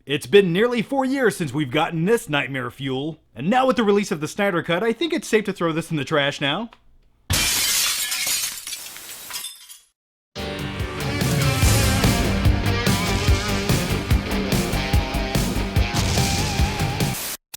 It's been nearly 4 years since we've gotten this nightmare fuel, and now with the release of the Snyder Cut, I think it's safe to throw this in the trash now.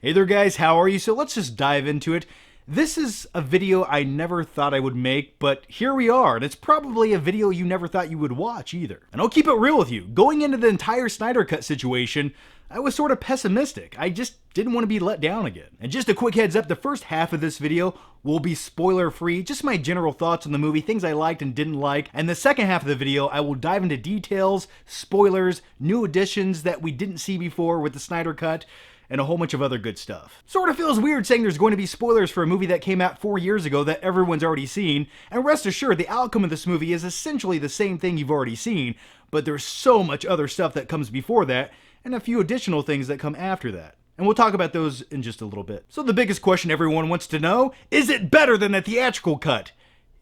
Hey there guys, how are you? So let's just dive into it. This is a video I never thought I would make, but here we are, and it's probably a video you never thought you would watch either. And I'll keep it real with you. Going into the entire Snyder Cut situation, I was sort of pessimistic. I just didn't want to be let down again. And just a quick heads up, the first half of this video will be spoiler free, just my general thoughts on the movie, things I liked and didn't like. And the second half of the video, I will dive into details, spoilers, new additions that we didn't see before with the Snyder Cut, and a whole bunch of other good stuff. Sort of feels weird saying there's going to be spoilers for a movie that came out 4 years ago that everyone's already seen, and rest assured the outcome of this movie is essentially the same thing you've already seen, but there's so much other stuff that comes before that, and a few additional things that come after that. And we'll talk about those in just a little bit. So the biggest question everyone wants to know, is it better than the theatrical cut?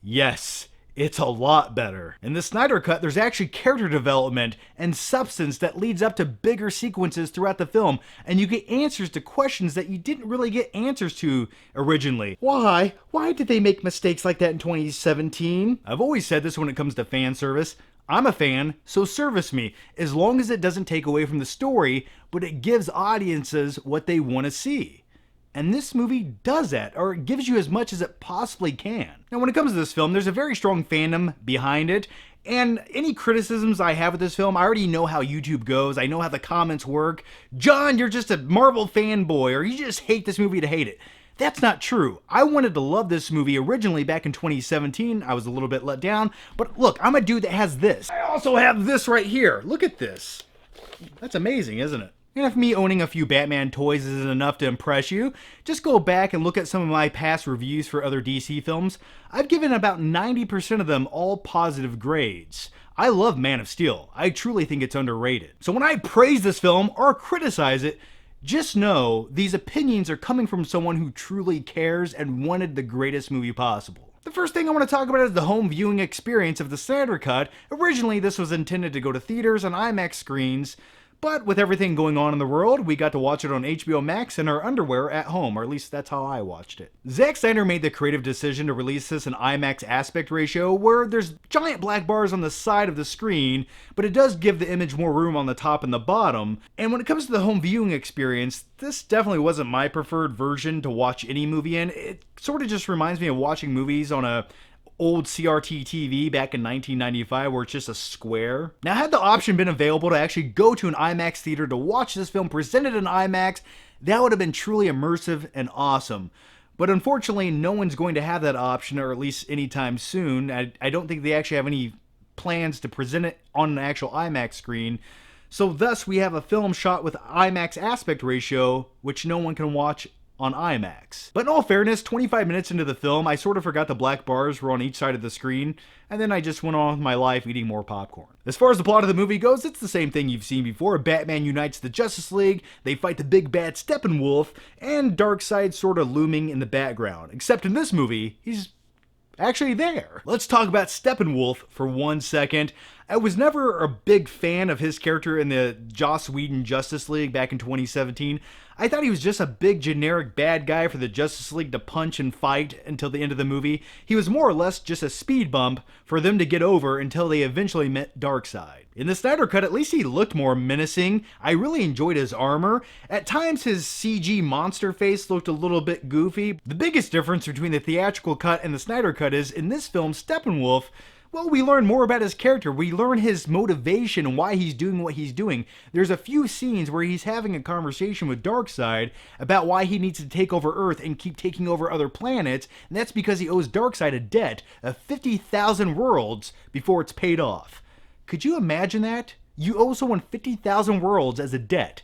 Yes. It's a lot better. In the Snyder Cut, there's actually character development and substance that leads up to bigger sequences throughout the film, and you get answers to questions that you didn't really get answers to originally. Why? Why did they make mistakes like that in 2017? I've always said this when it comes to fan service. I'm a fan, so service me, as long as it doesn't take away from the story, but it gives audiences what they want to see. And this movie does that, or it gives you as much as it possibly can. Now when it comes to this film, there's a very strong fandom behind it, and any criticisms I have with this film, I already know how YouTube goes, I know how the comments work. John, you're just a Marvel fanboy, or you just hate this movie to hate it. That's not true. I wanted to love this movie originally back in 2017. I was a little bit let down, but look, I'm a dude that has this. I also have this right here. Look at this. That's amazing, isn't it? And if me owning a few Batman toys isn't enough to impress you, just go back and look at some of my past reviews for other DC films. I've given about 90% of them all positive grades. I love Man of Steel. I truly think it's underrated. So when I praise this film or criticize it, just know these opinions are coming from someone who truly cares and wanted the greatest movie possible. The first thing I want to talk about is the home viewing experience of the Snyder Cut. Originally, this was intended to go to theaters and IMAX screens, but with everything going on in the world, we got to watch it on HBO Max in our underwear at home, or at least that's how I watched it. Zack Snyder made the creative decision to release this in IMAX aspect ratio, where there's giant black bars on the side of the screen, but it does give the image more room on the top and the bottom. And when it comes to the home viewing experience, this definitely wasn't my preferred version to watch any movie in. It sort of just reminds me of watching movies on a old CRT TV back in 1995 where it's just a square. Now, had the option been available to actually go to an IMAX theater to watch this film presented in IMAX, that would have been truly immersive and awesome. But unfortunately, no one's going to have that option, or at least anytime soon. I don't think they actually have any plans to present it on an actual IMAX screen. So thus, we have a film shot with IMAX aspect ratio, which no one can watch on IMAX. But in all fairness, 25 minutes into the film, I sort of forgot the black bars were on each side of the screen, and then I just went on with my life eating more popcorn. As far as the plot of the movie goes, it's the same thing you've seen before. Batman unites the Justice League, they fight the big bad Steppenwolf, and Darkseid sort of looming in the background. Except in this movie, he's actually there. Let's talk about Steppenwolf for 1 second. I was never a big fan of his character in the Joss Whedon Justice League back in 2017. I thought he was just a big generic bad guy for the Justice League to punch and fight until the end of the movie. He was more or less just a speed bump for them to get over until they eventually met Darkseid. In the Snyder Cut, at least he looked more menacing. I really enjoyed his armor. At times his CG monster face looked a little bit goofy. The biggest difference between the theatrical cut and the Snyder Cut is, in this film, Steppenwolf, well, we learn more about his character. We learn his motivation and why he's doing what he's doing. There's a few scenes where he's having a conversation with Darkseid about why he needs to take over Earth and keep taking over other planets, and that's because he owes Darkseid a debt of 50,000 worlds before it's paid off. Could you imagine that? You owe someone 50,000 worlds as a debt.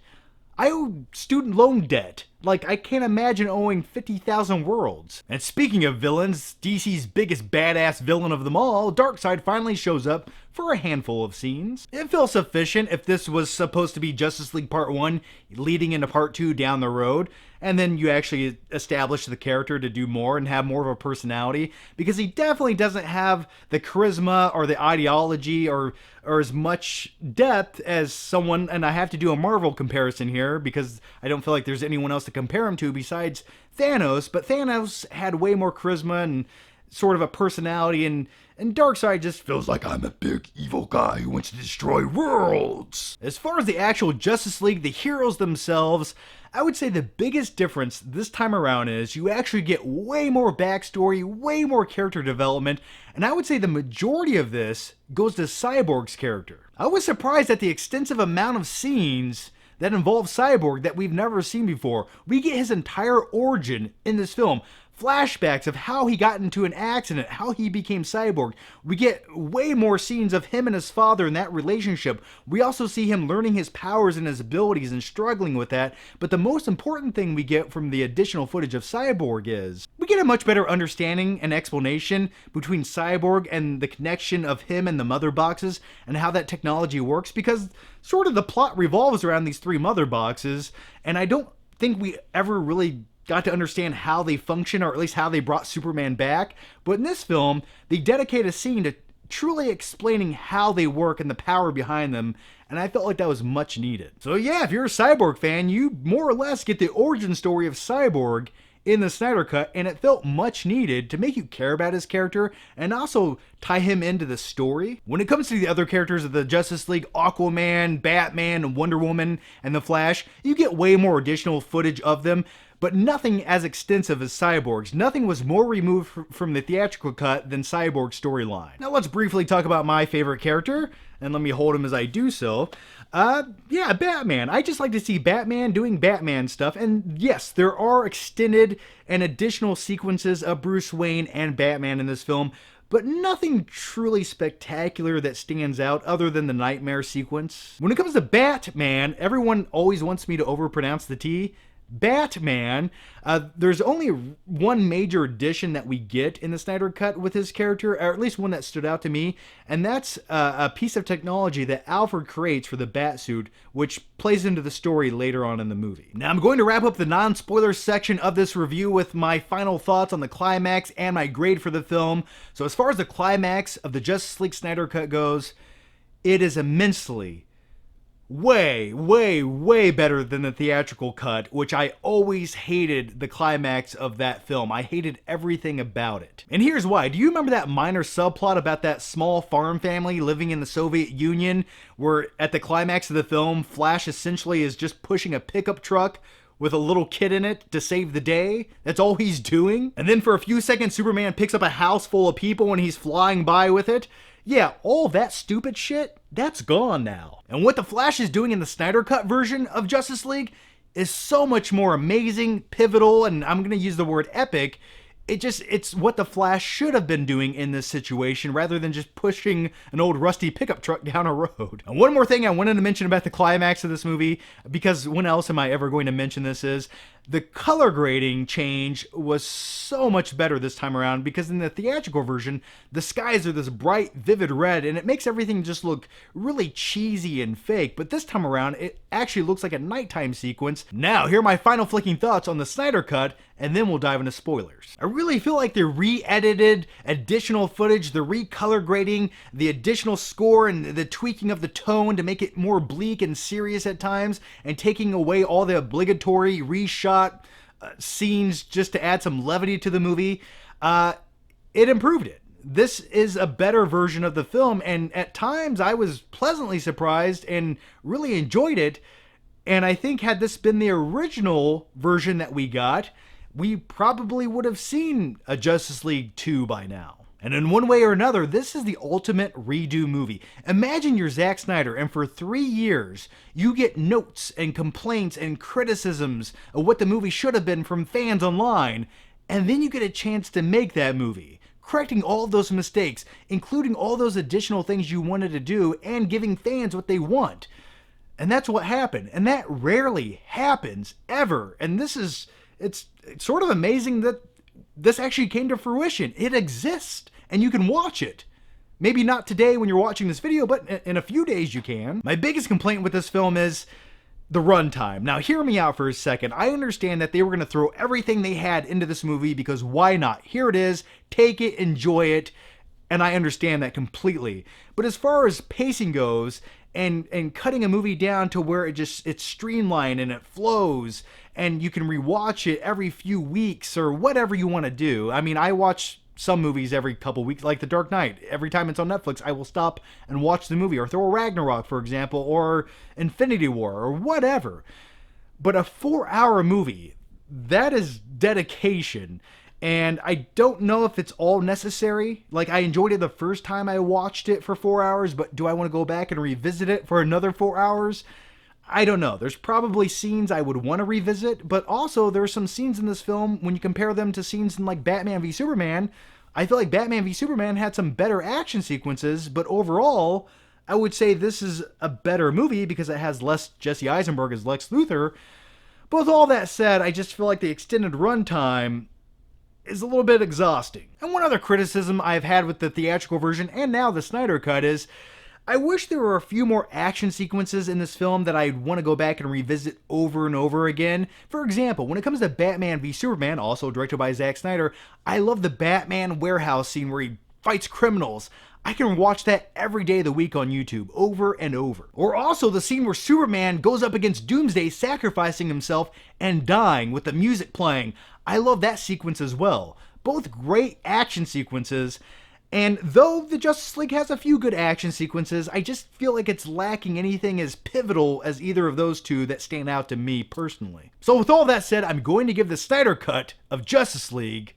I owe student loan debt. Like, I can't imagine owing 50,000 worlds. And speaking of villains, DC's biggest badass villain of them all, Darkseid, finally shows up for a handful of scenes. It feels sufficient if this was supposed to be Justice League Part 1 leading into Part 2 down the road, and then you actually establish the character to do more and have more of a personality, because he definitely doesn't have the charisma or the ideology or or as much depth as someone, and I have to do a Marvel comparison here because I don't feel like there's anyone else to compare him to besides Thanos, but Thanos had way more charisma and sort of a personality, and Darkseid just feels like I'm a big evil guy who wants to destroy worlds. As far as the actual Justice League, the heroes themselves, I would say the biggest difference this time around is you actually get way more backstory, way more character development, and I would say the majority of this goes to Cyborg's character. I was surprised at the extensive amount of scenes that involve Cyborg that we've never seen before. We get his entire origin in this film. Flashbacks of how he got into an accident, how he became Cyborg. We get way more scenes of him and his father in that relationship. We also see him learning his powers and his abilities and struggling with that. But the most important thing we get from the additional footage of Cyborg is we get a much better understanding and explanation between Cyborg and the connection of him and the mother boxes and how that technology works, because sort of the plot revolves around these three mother boxes, and I don't think we ever really got to understand how they function, or at least how they brought Superman back. But in this film, they dedicate a scene to truly explaining how they work and the power behind them, and I felt like that was much needed. So yeah, if you're a Cyborg fan, you more or less get the origin story of Cyborg in the Snyder Cut, and it felt much needed to make you care about his character and also tie him into the story. When it comes to the other characters of the Justice League, Aquaman, Batman, Wonder Woman, and the Flash, you get way more additional footage of them, but nothing as extensive as Cyborg's. Nothing was more removed from the theatrical cut than Cyborg's storyline. Now let's briefly talk about my favorite character, and let me hold him as I do so. Yeah, Batman. I just like to see Batman doing Batman stuff, and yes, there are extended and additional sequences of Bruce Wayne and Batman in this film, but nothing truly spectacular that stands out other than the nightmare sequence. When it comes to Batman, everyone always wants me to overpronounce the T. Batman, there's only one major addition that we get in the Snyder Cut with his character, or at least one that stood out to me, and that's a piece of technology that Alfred creates for the Batsuit, which plays into the story later on in the movie. Now I'm going to wrap up the non-spoiler section of this review with my final thoughts on the climax and my grade for the film. So as far as the climax of the Justice League Snyder Cut goes, it is immensely way better than the theatrical cut, which I always hated the climax of that film. I hated everything about it. And here's why. Do you remember that minor subplot about that small farm family living in the Soviet Union, where at the climax of the film, Flash essentially is just pushing a pickup truck with a little kid in it to save the day? That's all he's doing? And then for a few seconds, Superman picks up a house full of people and he's flying by with it? Yeah, all that stupid shit, that's gone now. And what the Flash is doing in the Snyder Cut version of Justice League is so much more amazing, pivotal, and I'm gonna use the word epic. It's what the Flash should have been doing in this situation rather than just pushing an old rusty pickup truck down a road. And one more thing I wanted to mention about the climax of this movie, because when else am I ever going to mention this, is the color grading change was so much better this time around, because in the theatrical version, the skies are this bright, vivid red, and it makes everything just look really cheesy and fake. But this time around, it actually looks like a nighttime sequence. Now, here are my final flicking thoughts on the Snyder Cut, and then we'll dive into spoilers. I really feel like the re-edited additional footage, the recolor grading, the additional score, and the tweaking of the tone to make it more bleak and serious at times, and taking away all the obligatory reshot scenes just to add some levity to the movie, it improved it. This is a better version of the film, and at times I was pleasantly surprised and really enjoyed it. And I think had this been the original version that we got, we probably would have seen a Justice League 2 by now. And in one way or another, this is the ultimate redo movie. Imagine you're Zack Snyder, and for 3 years, you get notes and complaints and criticisms of what the movie should have been from fans online, and then you get a chance to make that movie, correcting all of those mistakes, including all those additional things you wanted to do, and giving fans what they want. And that's what happened, and that rarely happens, ever. And it's sort of amazing that this actually came to fruition. It exists, and you can watch it. Maybe not today when you're watching this video, but in a few days you can. My biggest complaint with this film is the runtime. Now, hear me out for a second. I understand that they were going to throw everything they had into this movie because why not? Here it is. Take it, enjoy it. and I understand that completely. But as far as pacing goes, and cutting a movie down to where it's streamlined and it flows, and you can rewatch it every few weeks or whatever you want to do. I mean, I watch some movies every couple weeks, like The Dark Knight. Every time it's on Netflix, I will stop and watch the movie, or Thor Ragnarok, for example, or Infinity War, or whatever. But a 4-hour movie, that is dedication. And I don't know if it's all necessary. Like, I enjoyed it the first time I watched it for 4 hours, but do I want to go back and revisit it for another 4 hours? I don't know. There's probably scenes I would want to revisit, but also there's some scenes in this film, when you compare them to scenes in like Batman v Superman, I feel like Batman v Superman had some better action sequences, but overall, I would say this is a better movie because it has less Jesse Eisenberg as Lex Luthor. But with all that said, I just feel like the extended runtime is a little bit exhausting. And one other criticism I've had with the theatrical version and now the Snyder Cut is, I wish there were a few more action sequences in this film that I'd want to go back and revisit over and over again. For example, when it comes to Batman v Superman, also directed by Zack Snyder, I love the Batman warehouse scene where he fights criminals. I can watch that every day of the week on YouTube, over and over. Or also the scene where Superman goes up against Doomsday, sacrificing himself and dying with the music playing. I love that sequence as well. Both great action sequences. And though the Justice League has a few good action sequences, I just feel like it's lacking anything as pivotal as either of those two that stand out to me personally. So with all that said, I'm going to give the Snyder Cut of Justice League.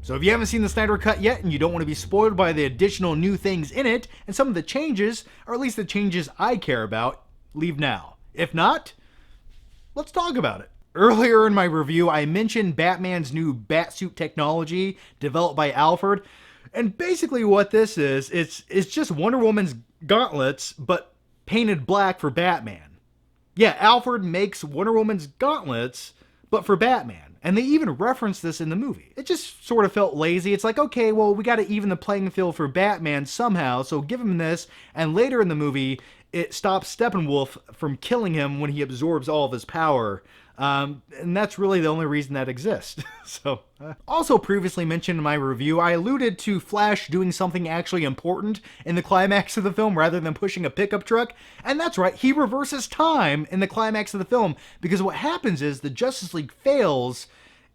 So if you haven't seen the Snyder Cut yet and you don't want to be spoiled by the additional new things in it and some of the changes, or at least the changes I care about, leave now. If not, let's talk about it. Earlier in my review, I mentioned Batman's new Batsuit technology developed by Alfred. And basically what this is, it's just Wonder Woman's gauntlets, but painted black for Batman. Yeah, Alfred makes Wonder Woman's gauntlets, but for Batman. And they even reference this in the movie. It just sort of felt lazy. It's like, okay, well, we got to even the playing field for Batman somehow, so give him this. And later in the movie, it stops Steppenwolf from killing him when he absorbs all of his power. And that's really the only reason that exists. Also previously mentioned in my review, I alluded to Flash doing something actually important in the climax of the film rather than pushing a pickup truck. And that's right, he reverses time in the climax of the film, because what happens is the Justice League fails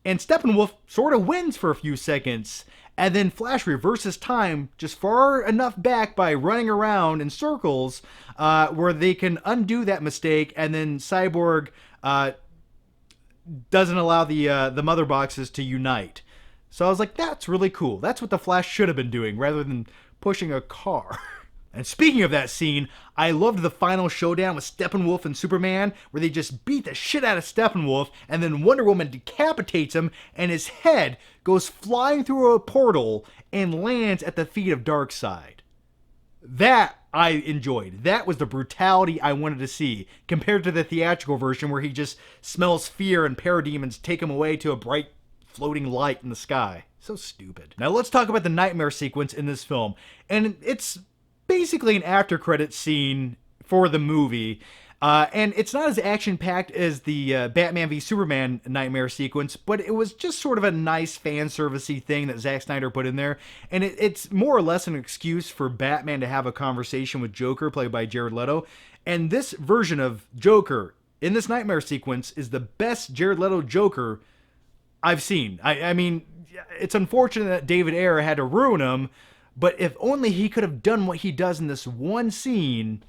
and Steppenwolf sort of wins for a few seconds. And then Flash reverses time just far enough back by running around in circles where they can undo that mistake, and then Cyborg doesn't allow the mother boxes to unite. So I was like, that's really cool. That's what the Flash should have been doing rather than pushing a car. And speaking of that scene, I loved the final showdown with Steppenwolf and Superman, where they just beat the shit out of Steppenwolf, and then Wonder Woman decapitates him, and his head goes flying through a portal and lands at the feet of Darkseid. That I enjoyed. That was the brutality I wanted to see, compared to the theatrical version where he just smells fear and parademons take him away to a bright floating light in the sky. So stupid. Now let's talk about the nightmare sequence in this film. And it's basically an after credits scene for the movie. And it's not as action-packed as the Batman v Superman nightmare sequence, but it was just sort of a nice fan servicey thing that Zack Snyder put in there. And it's more or less an excuse for Batman to have a conversation with Joker, played by Jared Leto. And this version of Joker in this nightmare sequence is the best Jared Leto Joker I've seen. I mean, it's unfortunate that David Ayer had to ruin him, but if only he could have done what he does in this one scene,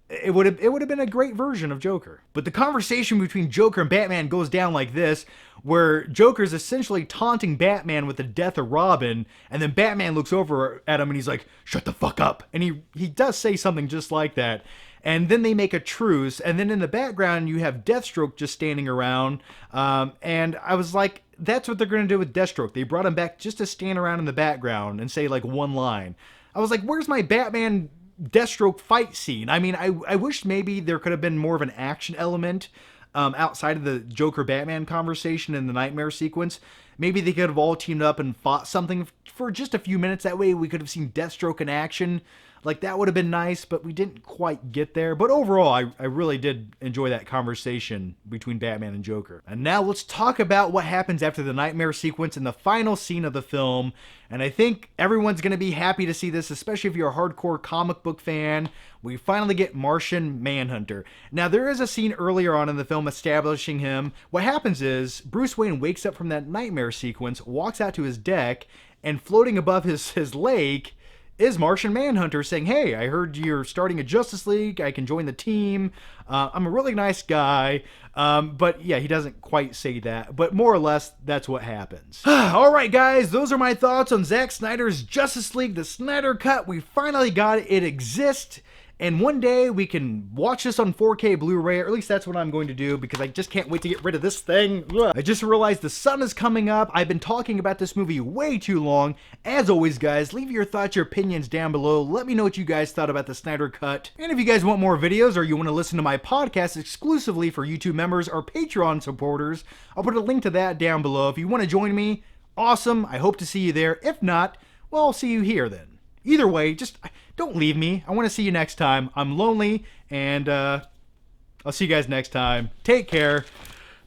it would have been a great version of Joker. But the conversation between Joker and Batman goes down like this, where Joker's essentially taunting Batman with the death of Robin, and then Batman looks over at him and he's like, "Shut the fuck up." And he does say something just like that. And then they make a truce, and then in the background you have Deathstroke just standing around, and I was like, that's what they're going to do with Deathstroke. They brought him back just to stand around in the background and say like one line. I was like, where's my Batman Deathstroke fight scene? I mean, I wish maybe there could have been more of an action element outside of the Joker-Batman conversation in the nightmare sequence. Maybe they could have all teamed up and fought something for just a few minutes. That way we could have seen Deathstroke in action. Like, that would have been nice, but we didn't quite get there. But overall, I really did enjoy that conversation between Batman and Joker. And now let's talk about what happens after the nightmare sequence in the final scene of the film. And I think everyone's going to be happy to see this, especially if you're a hardcore comic book fan. We finally get Martian Manhunter. Now, there is a scene earlier on in the film establishing him. What happens is Bruce Wayne wakes up from that nightmare sequence, walks out to his deck, and floating above his lake is Martian Manhunter saying, hey, I heard you're starting a Justice League. I can join the team. I'm a really nice guy. But yeah, he doesn't quite say that. But more or less, that's what happens. All right, guys, those are my thoughts on Zack Snyder's Justice League, the Snyder Cut. We finally got it. It exists. And one day we can watch this on 4K Blu-ray, or at least that's what I'm going to do, because I just can't wait to get rid of this thing. Ugh. I just realized the sun is coming up. I've been talking about this movie way too long. As always, guys, leave your thoughts, your opinions down below. Let me know what you guys thought about the Snyder Cut. And if you guys want more videos, or you want to listen to my podcast exclusively for YouTube members or Patreon supporters, I'll put a link to that down below. If you want to join me, awesome. I hope to see you there. If not, well, I'll see you here then. Either way, just don't leave me. I want to see you next time. I'm lonely, and I'll see you guys next time. Take care.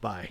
Bye.